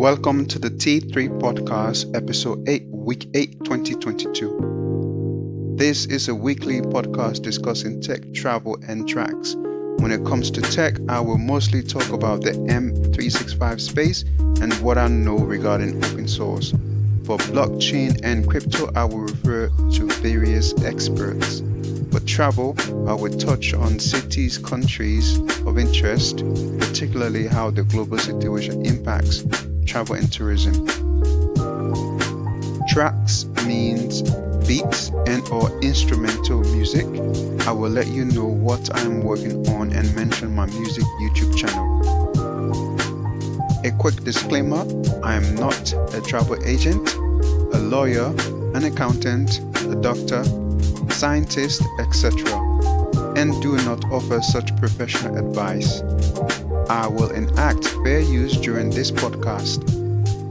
Welcome to the T3 Podcast, Episode 8, Week 8, 2022. This is a weekly podcast discussing tech, travel, and tracks. When it comes to tech, I will mostly talk about the M365 space and what I know regarding open source. For blockchain and crypto, I will refer to various experts. For travel, I will touch on cities, countries of interest, particularly how the global situation impacts travel and tourism. Tracks means beats and or instrumental music. I will let you know what I am working on and mention my music YouTube channel. A quick disclaimer, I am not a travel agent, a lawyer, an accountant, a doctor, scientist, etc., and do not offer such professional advice. I will enact fair use during this podcast.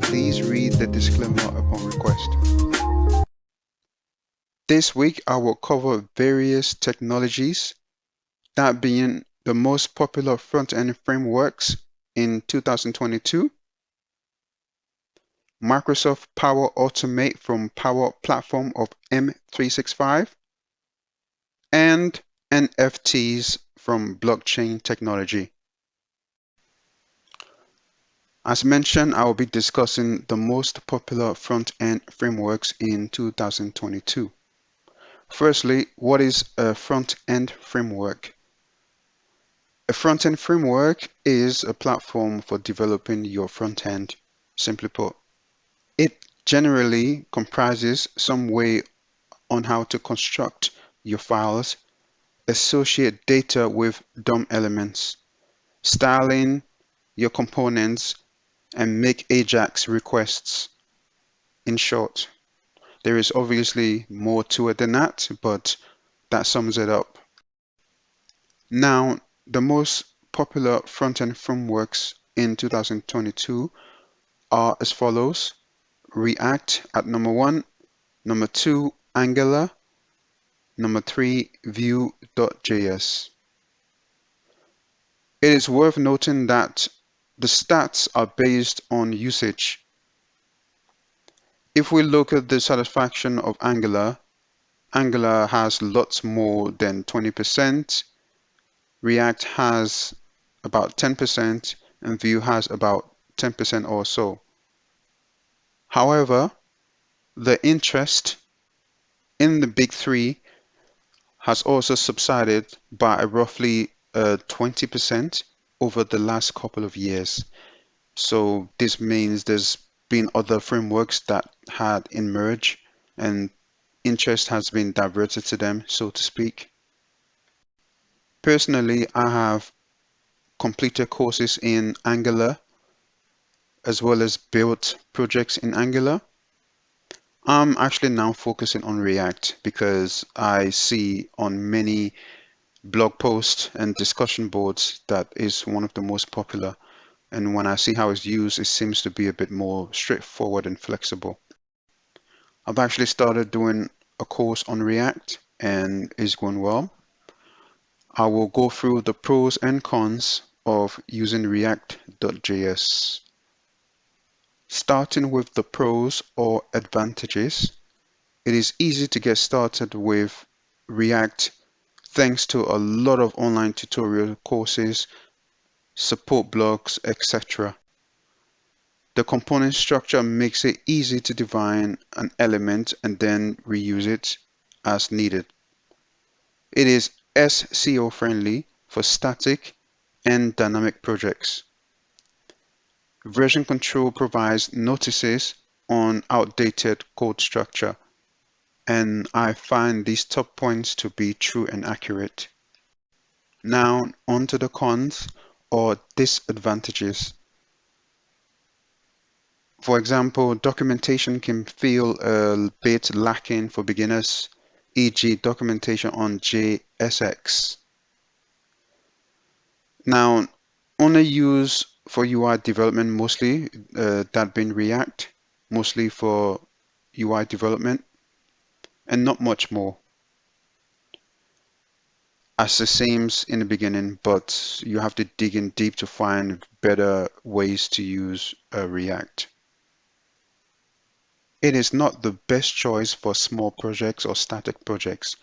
Please read the disclaimer upon request. This week I will cover various technologies, that being the most popular front-end frameworks in 2022, Microsoft Power Automate from Power Platform of M365, and NFTs from blockchain technology. As mentioned, I will be discussing the most popular front-end frameworks in 2022. Firstly, what is a front-end framework? A front-end framework is a platform for developing your front-end, simply put. It generally comprises some way on how to construct your files, associate data with DOM elements, styling your components, and make AJAX requests. In short, there is obviously more to it than that, but that sums it up. Now, the most popular front-end frameworks in 2022 are as follows: React at number 1, number 2, Angular, number 3, Vue.js. It is worth noting that the stats are based on usage. If we look at the satisfaction of Angular, Angular has lots more than 20%, React has about 10%, and Vue has about 10% or so. However, the interest in the big three has also subsided by roughly 20% over the last couple of years. So this means there's been other frameworks that had emerged and interest has been diverted to them, so to speak. Personally, I have completed courses in Angular as well as built projects in Angular. I'm actually now focusing on React because I see on many blog posts and discussion boards that is one of the most popular. And when I see how it's used, it seems to be a bit more straightforward and flexible. I've actually started doing a course on React and it's going well. I will go through the pros and cons of using React.js. Starting with the pros or advantages, it is easy to get started with React thanks to a lot of online tutorial courses, support blogs, etc. The component structure makes it easy to define an element and then reuse it as needed. It is SEO friendly for static and dynamic projects. Version control provides notices on outdated code structure, and I find these top points to be true and accurate. Now, on to the cons or disadvantages. For example, documentation can feel a bit lacking for beginners, e.g. documentation on JSX. Now, only use for UI development mostly, that being React, mostly for UI development, and not much more. as it seems in the beginning, but you have to dig in deep to find better ways to use React. It is not the best choice for small projects or static projects.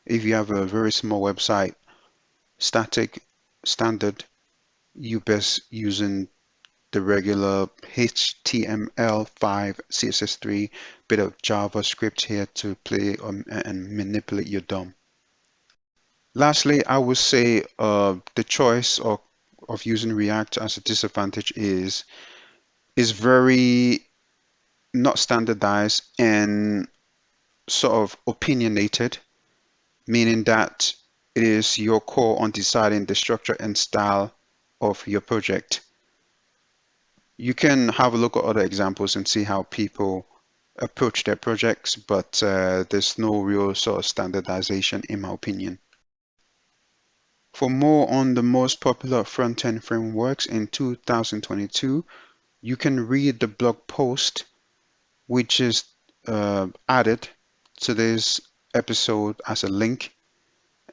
If you have a very small website, static, standard, you best using the regular HTML5, CSS3, bit of JavaScript here to play and manipulate your DOM. Lastly, I would say the choice of using React as a disadvantage is very not standardized and sort of opinionated, meaning that it is your call on deciding the structure and style of your project. You can have a look at other examples and see how people approach their projects, but there's no real sort of standardization in my opinion. For more on the most popular front-end frameworks in 2022, you can read the blog post which is added to this episode as a link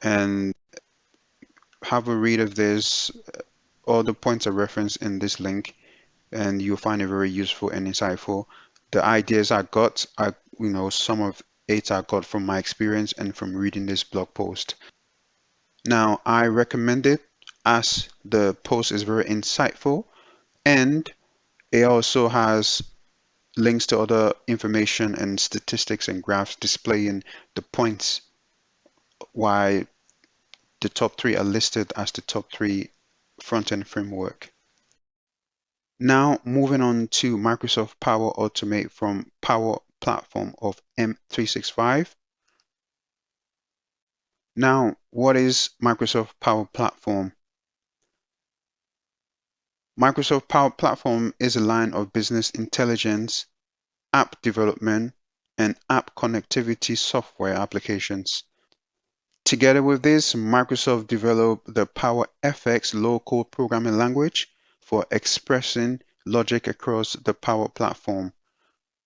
and have a read of this. All the points are referenced in this link and you'll find it very useful and insightful. The ideas I got, some of it I got from my experience and from reading this blog post. Now, I recommend it as the post is very insightful and it also has links to other information and statistics and graphs displaying the points why the top three are listed as the top three front-end framework. Now, moving on to Microsoft Power Automate from Power Platform of M365. Now, what is Microsoft Power Platform? Microsoft Power Platform is a line of business intelligence, app development, and app connectivity software applications. Together with this, Microsoft developed the PowerFX low-code programming language for expressing logic across the Power Platform.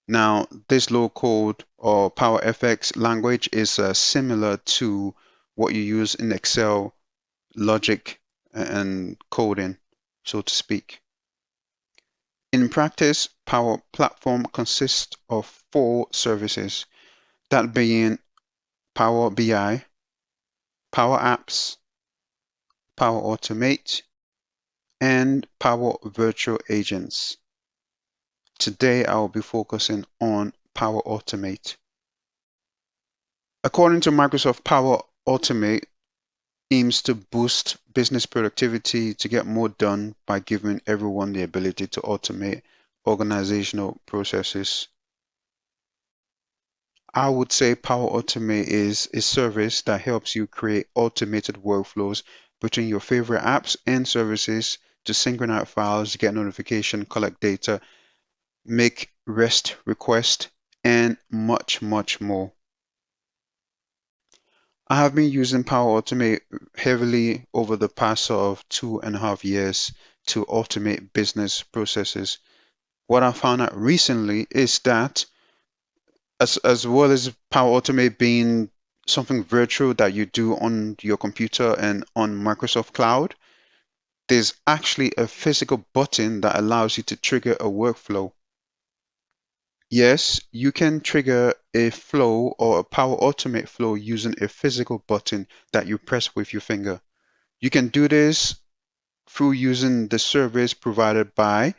Now, this low-code or PowerFX language is similar to what you use in Excel logic and coding, so to speak. In practice, Power Platform consists of four services, that being Power BI, Power Apps, Power Automate, and Power Virtual Agents. Today, I will be focusing on Power Automate. According to Microsoft, Power Automate aims to boost business productivity to get more done by giving everyone the ability to automate organizational processes. I would say Power Automate is a service that helps you create automated workflows between your favorite apps and services to synchronize files, get notification, collect data, make REST requests, and much, much more. I have been using Power Automate heavily over the past sort of 2.5 years to automate business processes. What I found out recently is that as well as Power Automate being something virtual that you do on your computer and on Microsoft Cloud, there's actually a physical button that allows you to trigger a workflow. Yes, you can trigger a flow or a Power Automate flow using a physical button that you press with your finger. You can do this through using the service provided by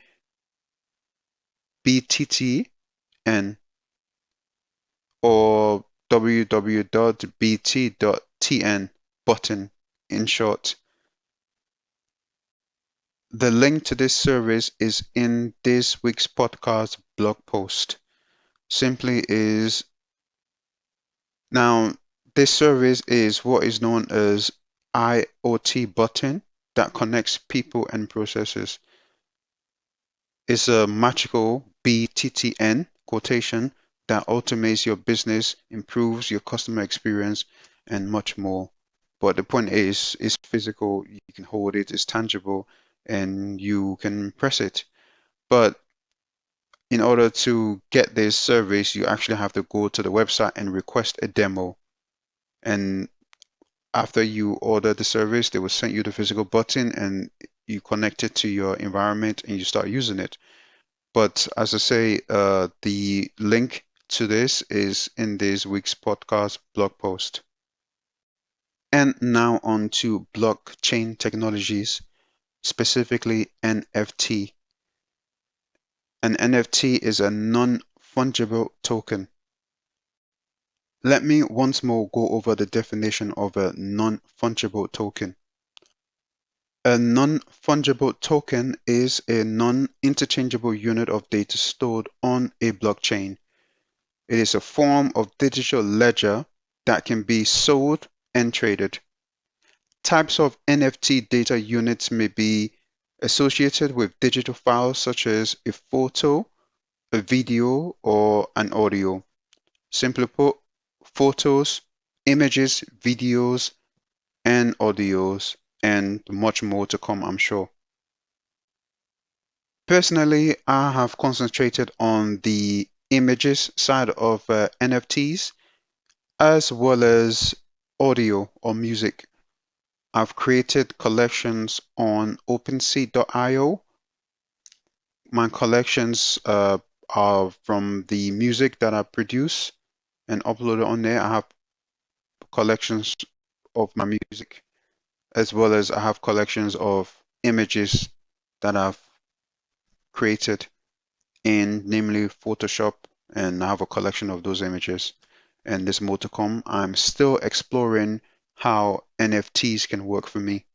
BTTN or www.bt.tn button in short. The link to this service is in this week's podcast blog post. Simply is now this service is what is known as IoT button that connects people and processes. It's a magical BTTN quotation that automates your business, improves your customer experience, and much more. But the point is, it's physical, you can hold it, it's tangible, and you can press it. But in order to get this service, you actually have to go to the website and request a demo. And after you order the service, they will send you the physical button and you connect it to your environment and you start using it. But as I say, the link to this is in this week's podcast blog post. And now on to blockchain technologies, specifically NFT. An NFT is a non-fungible token. Let me once more go over the definition of a non-fungible token. A non-fungible token is a non-interchangeable unit of data stored on a blockchain. It is a form of digital ledger that can be sold and traded. Types of NFT data units may be associated with digital files such as a photo, a video, or an audio. Simply put, photos, images, videos, and audios, and much more to come, I'm sure. Personally, I have concentrated on the images side of NFTs as well as audio or music. I've created collections on OpenSea.io. My collections are from the music that I produce and upload it on there. I have collections of my music as well as I have collections of images that I've created in namely Photoshop, and I have a collection of those images. And there's more to come. I'm still exploring how NFTs can work for me.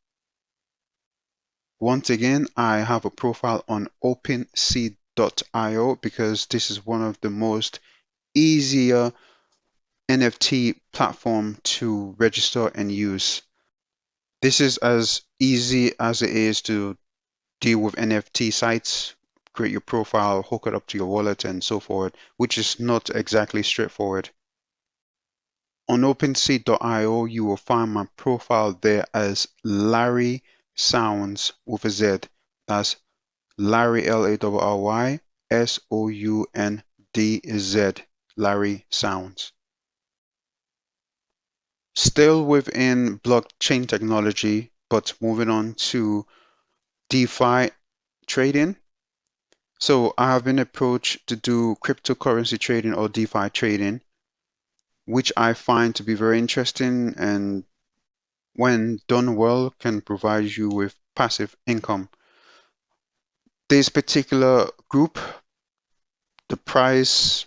Once again, I have a profile on OpenSea.io because this is one of the most easier NFT platform to register and use. This is as easy as it is to deal with NFT sites, create your profile, hook it up to your wallet, and so forth, which is not exactly straightforward. On OpenSea.io, you will find my profile there as Larry Sounds with a Z. That's Larry LARRY Larry Sounds. Still within blockchain technology, but moving on to DeFi trading. So I have been approached to do cryptocurrency trading or DeFi trading, which I find to be very interesting and when done well can provide you with passive income. This particular group, the price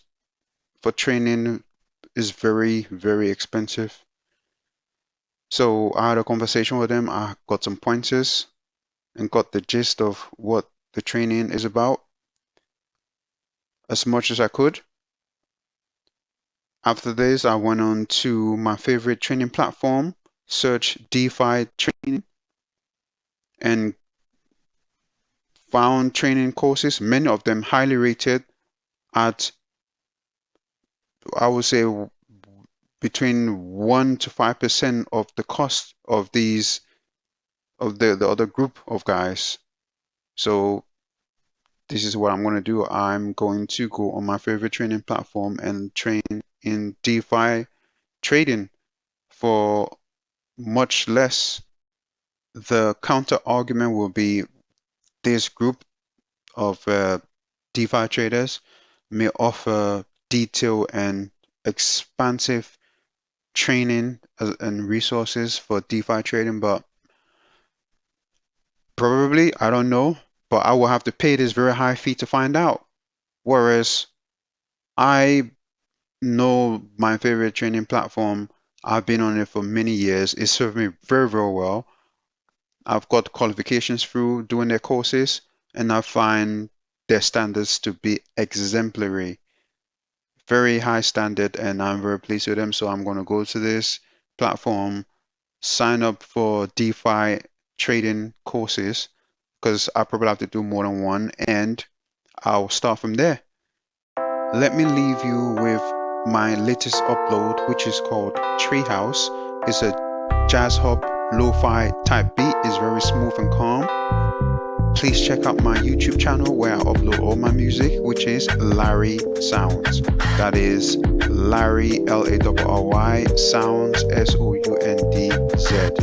for training is very, very expensive. So I had a conversation with them. I got some pointers and got the gist of what the training is about as much as I could. After this, I went on to my favorite training platform, search DeFi training, and found training courses, many of them highly rated at, I would say, between 1 to 5% of the cost of these, of the other group of guys. So this is what I'm going to do. I'm going to go on my favorite training platform and train in DeFi trading for much less. The counter argument will be this group of DeFi traders may offer detailed and expansive training and resources for DeFi trading, but probably, I don't know, but I will have to pay this very high fee to find out. Whereas I know my favorite training platform, I've been on it for many years. It served me very, very well. I've got qualifications through doing their courses, and I find their standards to be exemplary, very high standard, and I'm very pleased with them. So I'm going to go to this platform, sign up for DeFi trading courses because I probably have to do more than one, and I'll start from there. Let me leave you with my latest upload, which is called Treehouse. It's a jazz hop lo-fi type beat. It's very smooth and calm. Please check out my YouTube channel where I upload all my music, which is Larry Sounds. That is Larry, Larry Sounds, Soundz.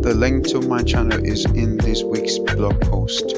The link to my channel is in this week's blog post.